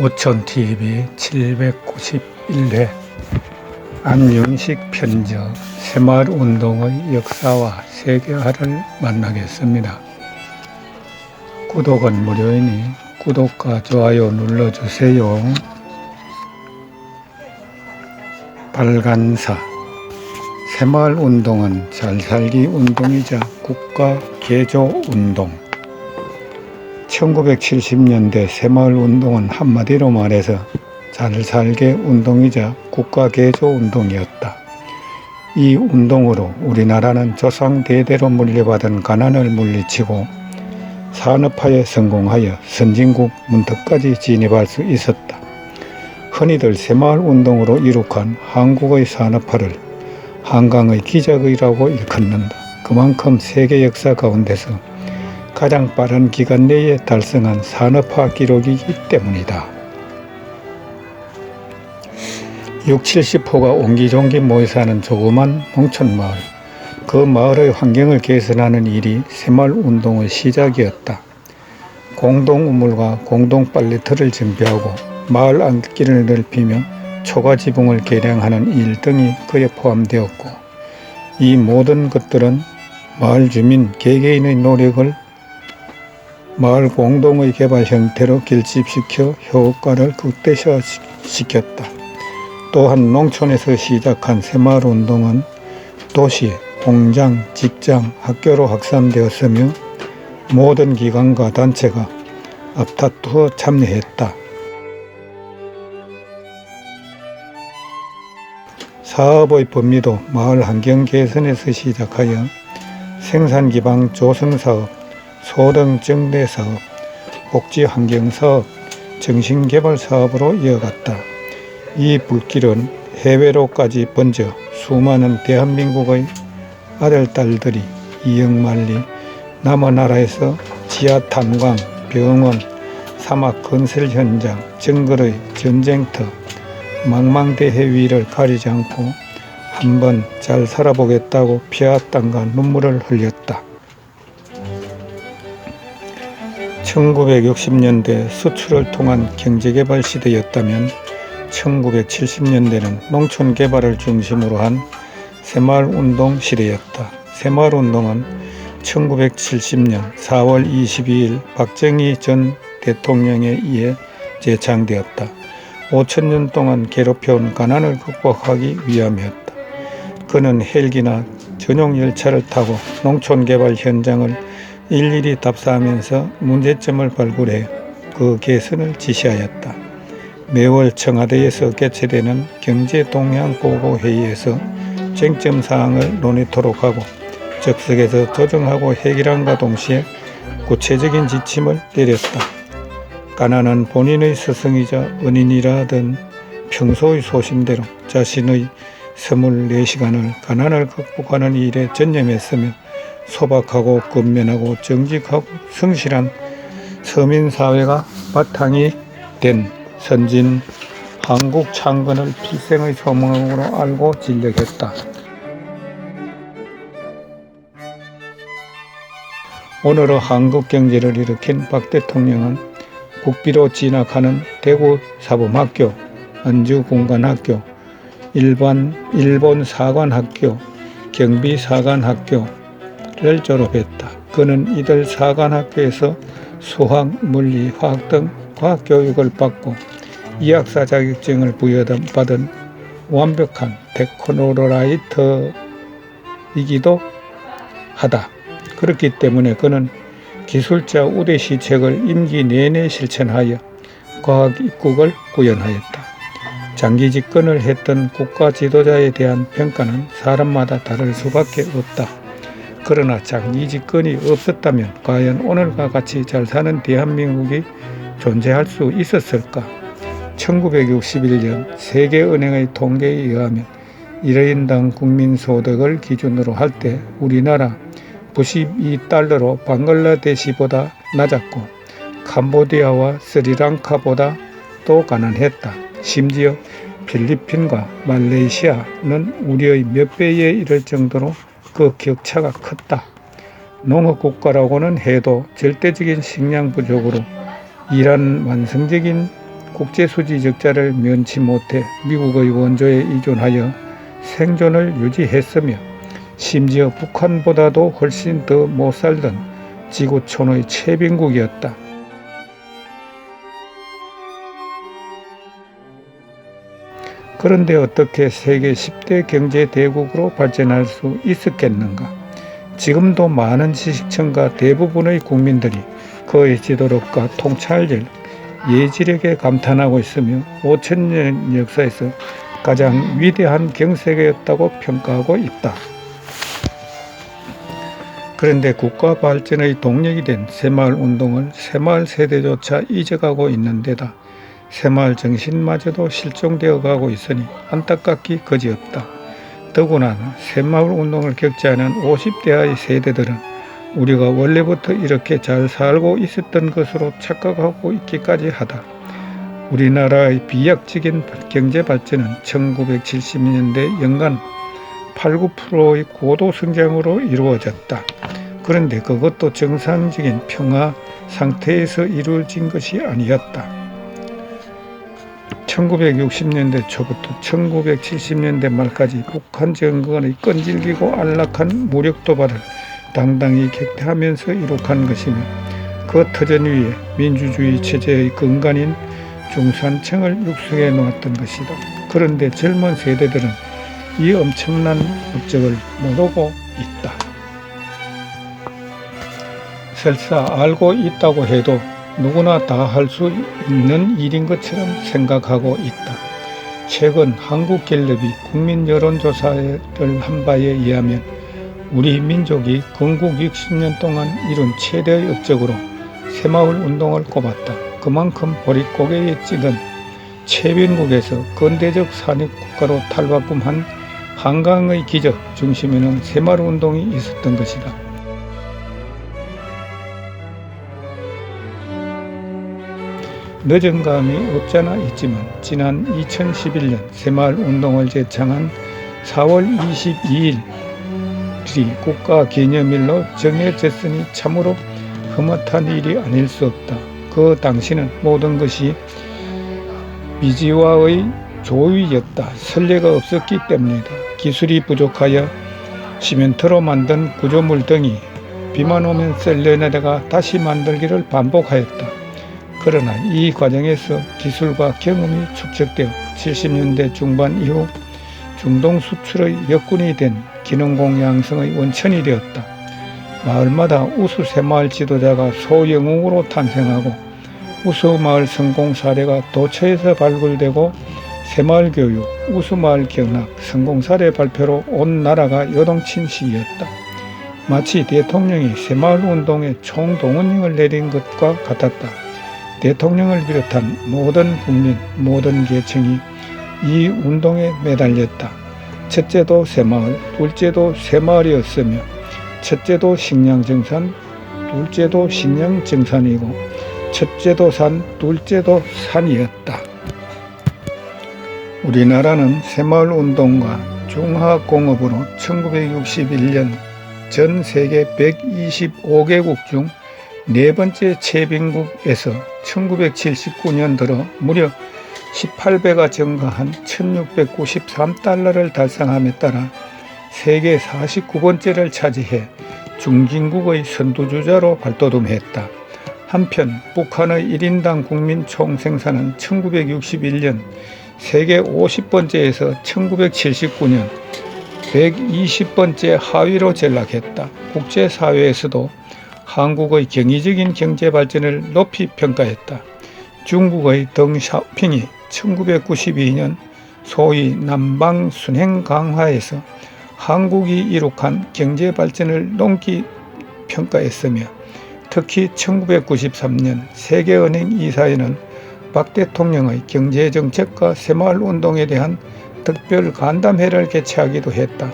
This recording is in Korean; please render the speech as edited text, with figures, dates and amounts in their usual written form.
오천TV 791회 안윤식 편저 새마을운동의 역사와 세계화를 만나겠습니다. 구독은 무료이니 구독과 좋아요 눌러주세요. 발간사 새마을운동은 잘살기 운동이자 국가개조운동. 1970년대 새마을운동은 한마디로 말해서 잘살게 운동이자 국가개조운동이었다. 이 운동으로 우리나라는 조상대대로 물려받은 가난을 물리치고 산업화에 성공하여 선진국 문턱까지 진입할 수 있었다. 흔히들 새마을운동으로 이룩한 한국의 산업화를 한강의 기적이라고 일컫는다. 그만큼 세계 역사 가운데서 가장 빠른 기간 내에 달성한 산업화 기록이기 때문이다. 60-70호가 옹기종기 모여 사는 조그만 농촌마을. 그 마을의 환경을 개선하는 일이 새마을운동의 시작이었다. 공동우물과 공동빨래터를 준비하고 마을 안길을 넓히며 초가지붕을 개량하는 일 등이 그에 포함되었고, 이 모든 것들은 마을 주민 개개인의 노력을 마을 공동의 개발 형태로 결집시켜 효과를 극대화시켰다. 또한 농촌에서 시작한 새마을운동은 도시, 공장, 직장, 학교로 확산되었으며 모든 기관과 단체가 앞다투어 참여했다. 사업의 범위도 마을 환경 개선에서 시작하여 생산기반 조성사업, 소등정대사업, 복지환경사업, 정신개발사업으로 이어갔다. 이 불길은 해외로까지 번져 수많은 대한민국의 아들, 딸들이 이역만리 남한나라에서 지하탄광, 병원, 사막 건설 현장, 정글의 전쟁터, 망망대해 위를 가리지 않고 한번 잘 살아보겠다고 피와 땀과 눈물을 흘렸다. 1960년대 수출을 통한 경제개발 시대였다면 1970년대는 농촌개발을 중심으로 한 새마을운동 시대였다. 새마을운동은 1970년 4월 22일 박정희 전 대통령에 의해 제창되었다. 5천년 동안 괴롭혀온 가난을 극복하기 위함이었다. 그는 헬기나 전용 열차를 타고 농촌개발 현장을 일일이 답사하면서 문제점을 발굴해 그 개선을 지시하였다. 매월 청와대에서 개최되는 경제동향보고회의에서 쟁점사항을 논의토록 하고 적석에서 조정하고 해결함과 동시에 구체적인 지침을 내렸다. 가난은 본인의 스승이자 은인이라던 평소의 소신대로 자신의 24시간을 가난을 극복하는 일에 전념했으며 소박하고 근면하고 정직하고 성실한 서민사회가 바탕이 된 선진 한국 창건을 필생의 소망으로 알고 진력했다. 오늘의 한국 경제를 일으킨 박 대통령은 국비로 진학하는 대구사범학교, 안주공관학교, 일본사관학교, 경비사관학교 를 졸업했다. 그는 이들 사관학교에서 수학, 물리, 화학 등 과학교육을 받고 이학사 자격증을 부여받은 완벽한 테크노라이터이기도 하다. 그렇기 때문에 그는 기술자 우대시책을 임기 내내 실천하여 과학 입국을 구현하였다. 장기 집권을 했던 국가 지도자에 대한 평가는 사람마다 다를 수밖에 없다. 그러나 장기 집권이 없었다면 과연 오늘과 같이 잘 사는 대한민국이 존재할 수 있었을까? 1961년 세계은행의 통계에 의하면 1인당 국민소득을 기준으로 할 때 우리나라 92달러로 방글라데시보다 낮았고 캄보디아와 스리랑카보다 또 가난했다. 심지어 필리핀과 말레이시아는 우리의 몇 배에 이를 정도로 그 격차가 컸다. 농업국가라고는 해도 절대적인 식량 부족으로 이란 완성적인 국제수지 적자를 면치 못해 미국의 원조에 의존하여 생존을 유지했으며 심지어 북한보다도 훨씬 더 못살던 지구촌의 최빈국이었다. 그런데 어떻게 세계 10대 경제대국으로 발전할 수 있었겠는가? 지금도 많은 지식층과 대부분의 국민들이 그의 지도력과 통찰력, 예지력에 감탄하고 있으며 5천년 역사에서 가장 위대한 경세계였다고 평가하고 있다. 그런데 국가 발전의 동력이 된 새마을운동을 새마을 세대조차 잊어가고 있는 데다 새마을 정신마저도 실종되어 가고 있으니 안타깝기 그지없다. 더구나 새마을운동을 겪지 않은 50대의 세대들은 우리가 원래부터 이렇게 잘 살고 있었던 것으로 착각하고 있기까지 하다. 우리나라의 비약적인 경제발전은 1970년대 연간 8~9%의 고도성장으로 이루어졌다. 그런데 그것도 정상적인 평화 상태에서 이루어진 것이 아니었다. 1960년대 초부터 1970년대 말까지 북한 정권의 끈질기고 안락한 무력 도발을 당당히 격퇴하면서 이룩한 것이며 그 터전 위에 민주주의 체제의 근간인 중산층을 육성해 놓았던 것이다. 그런데 젊은 세대들은 이 엄청난 업적을 모르고 있다. 설사 알고 있다고 해도 누구나 다 할 수 있는 일인 것처럼 생각하고 있다. 최근 한국갤럽이 국민여론조사를 한 바에 의하면 우리 민족이 건국 60년 동안 이룬 최대의 업적으로 새마을운동을 꼽았다. 그만큼 보릿고개에 찍은 최빈국에서 근대적 산업국가로 탈바꿈한 한강의 기적 중심에는 새마을운동이 있었던 것이다. 늦은 감이 없잖아 있지만 지난 2011년 새마을운동을 제창한 4월 22일이 국가기념일로 정해졌으니 참으로 흐뭇한 일이 아닐 수 없다. 그 당시는 모든 것이 미지와의 조의였다. 선례가 없었기 때문이다. 기술이 부족하여 시멘트로 만든 구조물 등이 비만 오면 썰려내다가 다시 만들기를 반복하였다. 그러나 이 과정에서 기술과 경험이 축적되어 70년대 중반 이후 중동 수출의 여군이 된 기능공 양성의 원천이 되었다. 마을마다 우수 새마을 지도자가 소영웅으로 탄생하고 우수 마을 성공 사례가 도처에서 발굴되고 새마을 교육, 우수 마을 경락, 성공 사례 발표로 온 나라가 요동친 시기였다. 마치 대통령이 새마을 운동에 총동원령을 내린 것과 같았다. 대통령을 비롯한 모든 국민, 모든 계층이 이 운동에 매달렸다. 첫째도 새마을, 둘째도 새마을이었으며 첫째도 식량정산, 둘째도 식량정산이고 첫째도 산, 둘째도 산이었다. 우리나라는 새마을운동과 중화공업으로 1961년 전 세계 125개국 중 네 번째 최빈국에서 1979년 들어 무려 18배가 증가한 1693달러를 달성함에 따라 세계 49번째를 차지해 중진국의 선두주자로 발돋움했다. 한편 북한의 1인당 국민 총생산은 1961년 세계 50번째에서 1979년 120번째 하위로 전락했다. 국제사회에서도 한국의 경이적인 경제발전을 높이 평가했다. 중국의 덩샤오핑이 1992년 소위 남방순행 강화에서 한국이 이룩한 경제발전을 높이 평가했으며 특히 1993년 세계은행 이사회는 박 대통령의 경제정책과 새마을운동에 대한 특별 간담회를 개최하기도 했다.